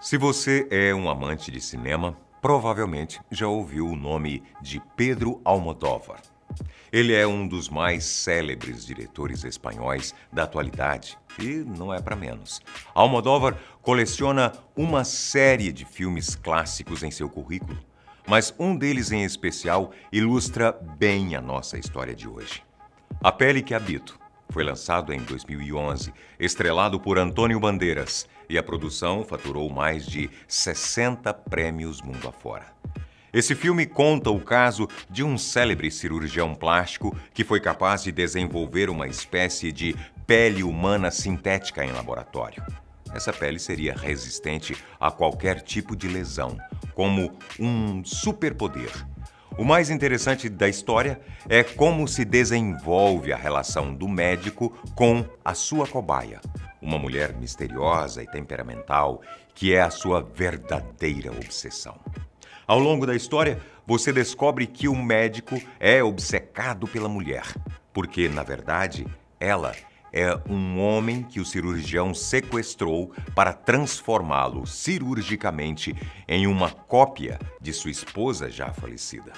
Se você é um amante de cinema, provavelmente já ouviu o nome de Pedro Almodóvar. Ele é um dos mais célebres diretores espanhóis da atualidade e não é para menos. Almodóvar coleciona uma série de filmes clássicos em seu currículo, mas um deles em especial ilustra bem a nossa história de hoje. A Pele que Habito foi lançado em 2011, estrelado por Antônio Bandeiras, e a produção faturou mais de 60 prêmios mundo afora. Esse filme conta o caso de um célebre cirurgião plástico que foi capaz de desenvolver uma espécie de pele humana sintética em laboratório. Essa pele seria resistente a qualquer tipo de lesão, como um superpoder. O mais interessante da história é como se desenvolve a relação do médico com a sua cobaia, uma mulher misteriosa e temperamental que é a sua verdadeira obsessão. Ao longo da história, você descobre que o médico é obcecado pela mulher, porque, na verdade, ela é um homem que o cirurgião sequestrou para transformá-lo cirurgicamente em uma cópia de sua esposa já falecida.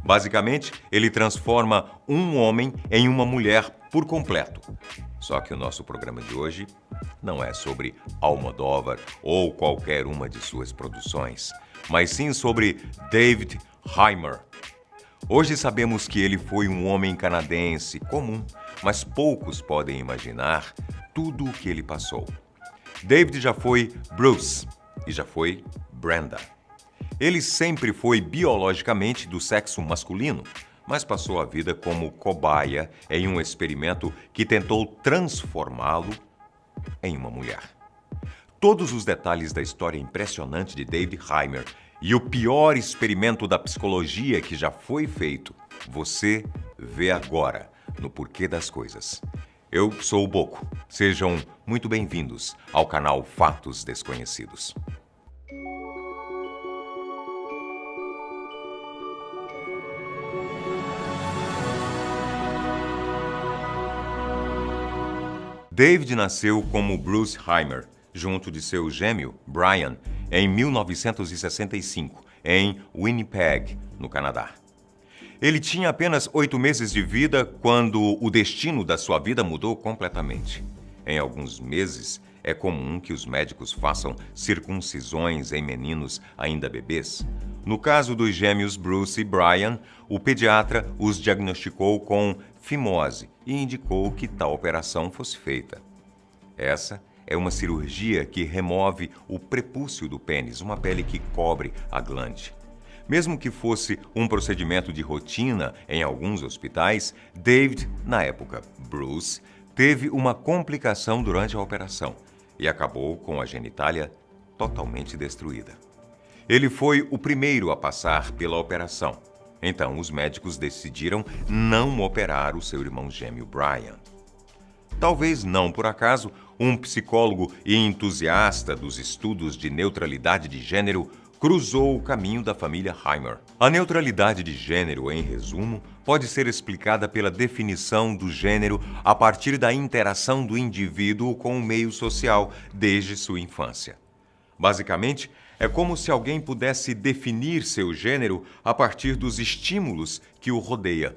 Basicamente, ele transforma um homem em uma mulher por completo. Só que o nosso programa de hoje não é sobre Almodóvar ou qualquer uma de suas produções, mas sim sobre David Heimer. Hoje sabemos que ele foi um homem canadense comum, mas poucos podem imaginar tudo o que ele passou. David já foi Bruce e já foi Brenda. Ele sempre foi biologicamente do sexo masculino, mas passou a vida como cobaia em um experimento que tentou transformá-lo em uma mulher. Todos os detalhes da história impressionante de David Heimer e o pior experimento da psicologia que já foi feito, você vê agora no Porquê das Coisas. Eu sou o Boco. Sejam muito bem-vindos ao canal Fatos Desconhecidos. David nasceu como Bruce Heimer, junto de seu gêmeo, Brian, em 1965, em Winnipeg, no Canadá. Ele tinha apenas 8 meses de vida quando o destino da sua vida mudou completamente. Em alguns meses, é comum que os médicos façam circuncisões em meninos ainda bebês. No caso dos gêmeos Bruce e Brian, o pediatra os diagnosticou com fimose e indicou que tal operação fosse feita. Essa é uma cirurgia que remove o prepúcio do pênis, uma pele que cobre a glande. Mesmo que fosse um procedimento de rotina em alguns hospitais, David, na época Bruce, teve uma complicação durante a operação e acabou com a genitália totalmente destruída. Ele foi o primeiro a passar pela operação. Então, os médicos decidiram não operar o seu irmão gêmeo Brian. Talvez não por acaso, um psicólogo e entusiasta dos estudos de neutralidade de gênero cruzou o caminho da família Heimer. A neutralidade de gênero, em resumo, pode ser explicada pela definição do gênero a partir da interação do indivíduo com o meio social desde sua infância. Basicamente, é como se alguém pudesse definir seu gênero a partir dos estímulos que o rodeia.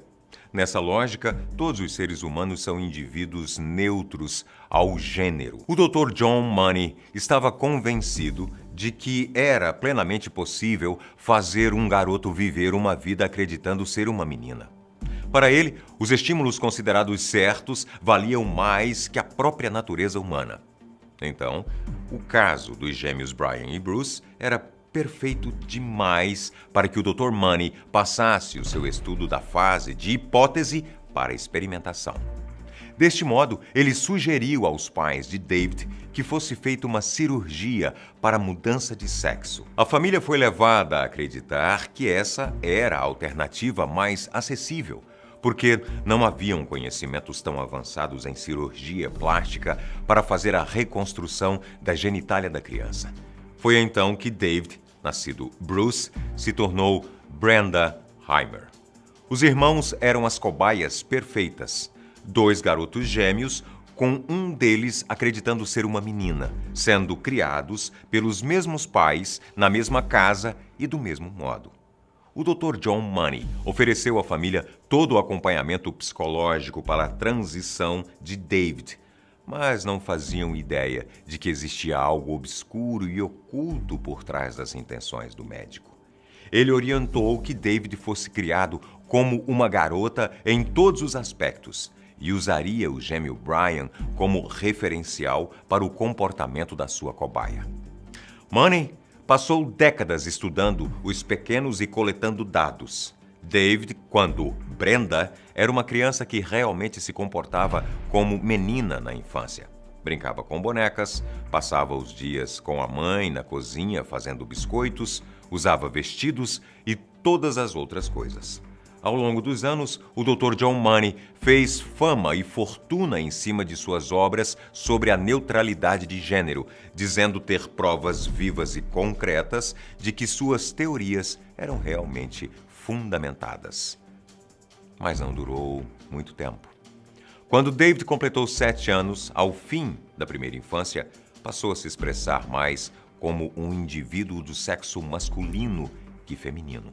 Nessa lógica, todos os seres humanos são indivíduos neutros ao gênero. O Dr. John Money estava convencido de que era plenamente possível fazer um garoto viver uma vida acreditando ser uma menina. Para ele, os estímulos considerados certos valiam mais que a própria natureza humana. Então, o caso dos gêmeos Brian e Bruce era perfeito demais para que o Dr. Money passasse o seu estudo da fase de hipótese para experimentação. Deste modo, ele sugeriu aos pais de David que fosse feita uma cirurgia para mudança de sexo. A família foi levada a acreditar que essa era a alternativa mais acessível, porque não haviam conhecimentos tão avançados em cirurgia plástica para fazer a reconstrução da genitália da criança. Foi então que David, nascido Bruce, se tornou Brenda Heimer. Os irmãos eram as cobaias perfeitas, 2 garotos gêmeos com um deles acreditando ser uma menina, sendo criados pelos mesmos pais, na mesma casa e do mesmo modo. O Dr. John Money ofereceu à família todo o acompanhamento psicológico para a transição de David, mas não faziam ideia de que existia algo obscuro e oculto por trás das intenções do médico. Ele orientou que David fosse criado como uma garota em todos os aspectos e usaria o gêmeo Brian como referencial para o comportamento da sua cobaia. Money passou décadas estudando os pequenos e coletando dados. David, quando Brenda, era uma criança que realmente se comportava como menina na infância. Brincava com bonecas, passava os dias com a mãe na cozinha fazendo biscoitos, usava vestidos e todas as outras coisas. Ao longo dos anos, o Dr. John Money fez fama e fortuna em cima de suas obras sobre a neutralidade de gênero, dizendo ter provas vivas e concretas de que suas teorias eram realmente fundamentadas. Mas não durou muito tempo. Quando David completou 7 anos, ao fim da primeira infância, passou a se expressar mais como um indivíduo do sexo masculino que feminino.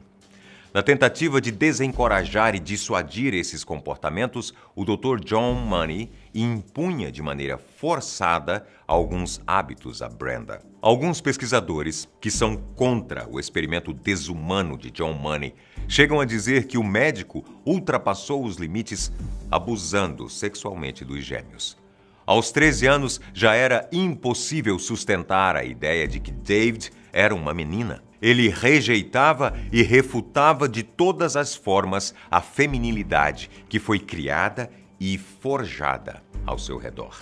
Na tentativa de desencorajar e dissuadir esses comportamentos, o Dr. John Money impunha de maneira forçada alguns hábitos a Brenda. Alguns pesquisadores, que são contra o experimento desumano de John Money, chegam a dizer que o médico ultrapassou os limites abusando sexualmente dos gêmeos. Aos 13 anos, já era impossível sustentar a ideia de que David era uma menina. Ele rejeitava e refutava de todas as formas a feminilidade que foi criada e forjada ao seu redor.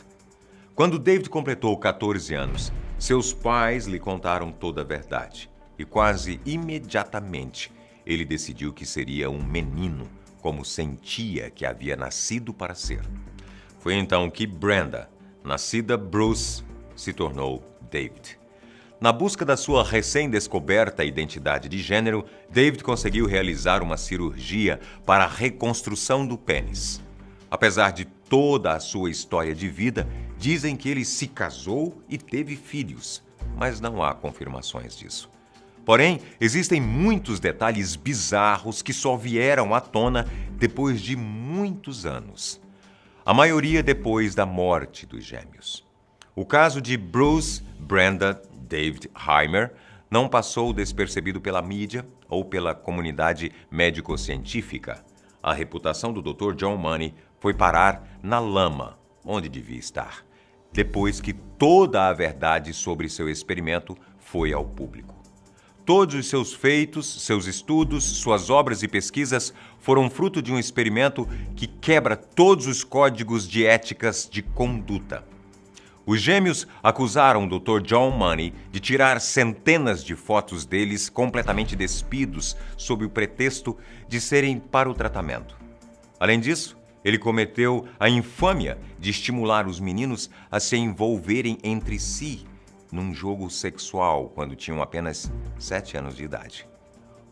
Quando David completou 14 anos, seus pais lhe contaram toda a verdade e quase imediatamente ele decidiu que seria um menino, como sentia que havia nascido para ser. Foi então que Brenda, nascida Bruce, se tornou David. Na busca da sua recém-descoberta identidade de gênero, David conseguiu realizar uma cirurgia para a reconstrução do pênis. Apesar de toda a sua história de vida, dizem que ele se casou e teve filhos, mas não há confirmações disso. Porém, existem muitos detalhes bizarros que só vieram à tona depois de muitos anos. A maioria depois da morte dos gêmeos. O caso de Bruce, Brenda, David Heimer não passou despercebido pela mídia ou pela comunidade médico-científica. A reputação do Dr. John Money foi parar na lama, onde devia estar, depois que toda a verdade sobre seu experimento foi ao público. Todos os seus feitos, seus estudos, suas obras e pesquisas foram fruto de um experimento que quebra todos os códigos de éticas de conduta. Os gêmeos acusaram o Dr. John Money de tirar centenas de fotos deles completamente despidos sob o pretexto de serem para o tratamento. Além disso, ele cometeu a infâmia de estimular os meninos a se envolverem entre si num jogo sexual quando tinham apenas 7 anos de idade.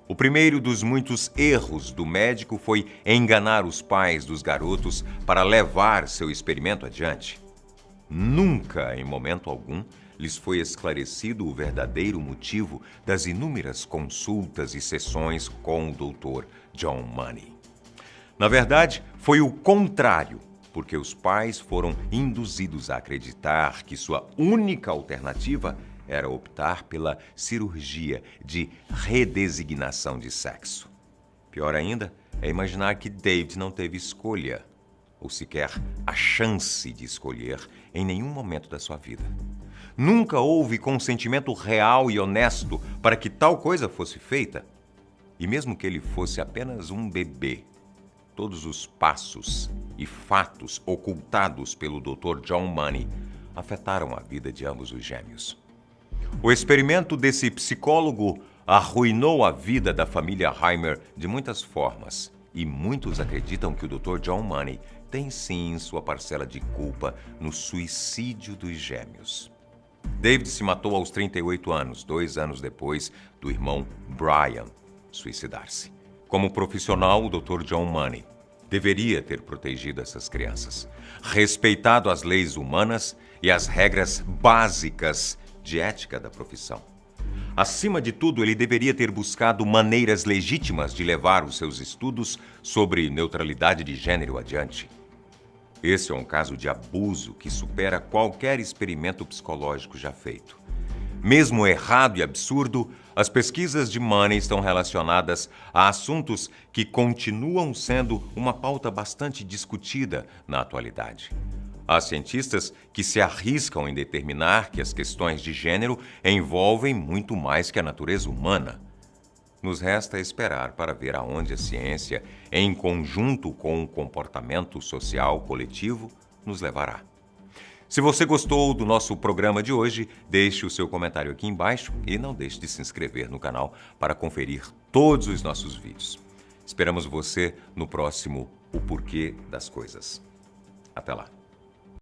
O primeiro dos muitos erros do médico foi enganar os pais dos garotos para levar seu experimento adiante. Nunca, em momento algum, lhes foi esclarecido o verdadeiro motivo das inúmeras consultas e sessões com o Dr. John Money. Na verdade, foi o contrário, porque os pais foram induzidos a acreditar que sua única alternativa era optar pela cirurgia de redesignação de sexo. Pior ainda é imaginar que David não teve escolha, ou sequer a chance de escolher em nenhum momento da sua vida. Nunca houve consentimento real e honesto para que tal coisa fosse feita. E mesmo que ele fosse apenas um bebê, todos os passos e fatos ocultados pelo Dr. John Money afetaram a vida de ambos os gêmeos. O experimento desse psicólogo arruinou a vida da família Heimer de muitas formas, e muitos acreditam que o Dr. John Money tem sim sua parcela de culpa no suicídio dos gêmeos. David se matou aos 38 anos, 2 anos depois do irmão Brian suicidar-se. Como profissional, o Dr. John Money deveria ter protegido essas crianças, respeitado as leis humanas e as regras básicas de ética da profissão. Acima de tudo, ele deveria ter buscado maneiras legítimas de levar os seus estudos sobre neutralidade de gênero adiante. Esse é um caso de abuso que supera qualquer experimento psicológico já feito. Mesmo errado e absurdo, as pesquisas de Money estão relacionadas a assuntos que continuam sendo uma pauta bastante discutida na atualidade. Há cientistas que se arriscam em determinar que as questões de gênero envolvem muito mais que a natureza humana. Nos resta esperar para ver aonde a ciência, em conjunto com o comportamento social coletivo, nos levará. Se você gostou do nosso programa de hoje, deixe o seu comentário aqui embaixo e não deixe de se inscrever no canal para conferir todos os nossos vídeos. Esperamos você no próximo O Porquê das Coisas. Até lá!